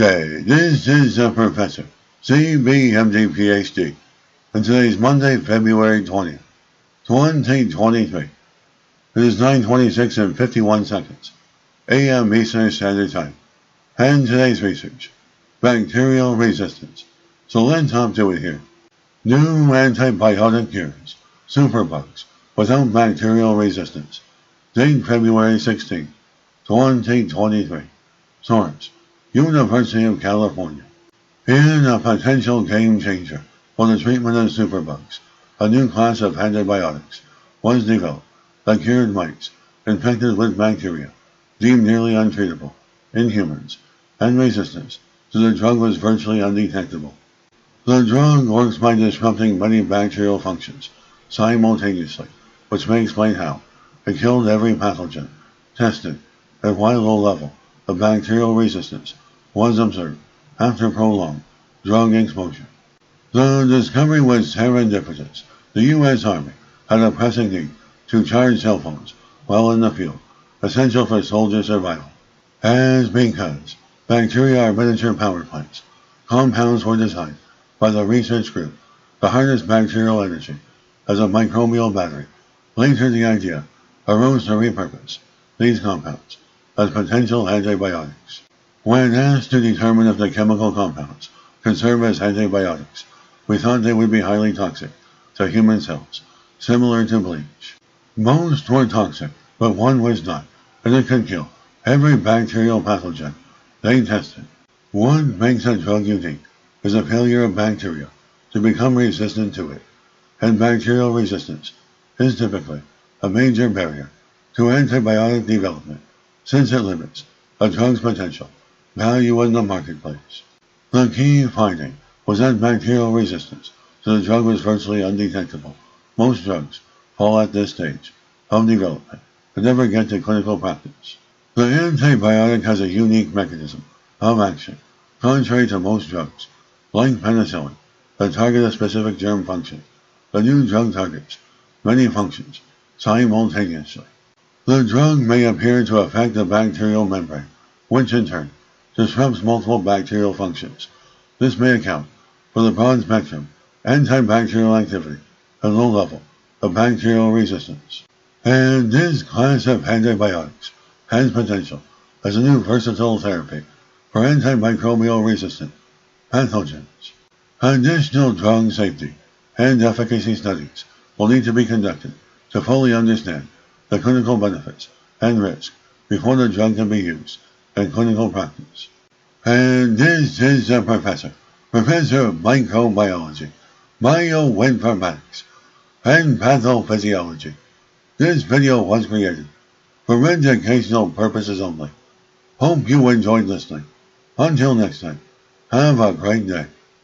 day. This is the Professor, CBMD PhD, and today is Monday, February 20th, 2023. It is 9:26 and 51 seconds, a.m. Eastern Standard Time, and today's research, bacterial resistance. So let's hop to it here. New antibiotic cures, superbugs, without bacterial resistance. Date February 16, 2023. Source, University of California. In a potential game changer for the treatment of superbugs, a new class of antibiotics was developed that cured mice infected with bacteria deemed nearly untreatable in humans, and resistance to the drug was virtually undetectable. The drug works by disrupting many bacterial functions simultaneously, which may explain how it killed every pathogen tested at quite a low level of bacterial resistance was observed after prolonged drug exposure. The discovery was serendipitous. The U.S. Army had a pressing need to charge cell phones while in the field, essential for soldier survival. As because bacteria are miniature power plants, compounds were designed by the research group to harness bacterial energy as a microbial battery. Later the idea arose to repurpose these compounds as potential antibiotics. When asked to determine if the chemical compounds could serve as antibiotics, we thought they would be highly toxic to human cells, similar to bleach. Most were toxic, but one was not, and it could kill every bacterial pathogen they tested. What makes a drug unique is a failure of bacteria to become resistant to it, and bacterial resistance is typically a major barrier to antibiotic development, since it limits a drug's potential value in the marketplace. The key finding was that bacterial resistance to the drug was virtually undetectable. Most drugs fall at this stage of development but never get to clinical practice. The antibiotic has a unique mechanism of action, contrary to most drugs, like penicillin, that target a specific germ function. The new drug targets many functions simultaneously. The drug may appear to affect the bacterial membrane, which in turn disrupts multiple bacterial functions. This may account for the broad spectrum antibacterial activity at low level of bacterial resistance. And this class of antibiotics has potential as a new versatile therapy for antimicrobial resistant pathogens. Additional drug safety and efficacy studies will need to be conducted to fully understand the clinical benefits and risk before the drug can be used in clinical practice. And this is the Professor of Microbiology, Bioinformatics, and Pathophysiology. This video was created for educational purposes only. Hope you enjoyed listening. Until next time, have a great day.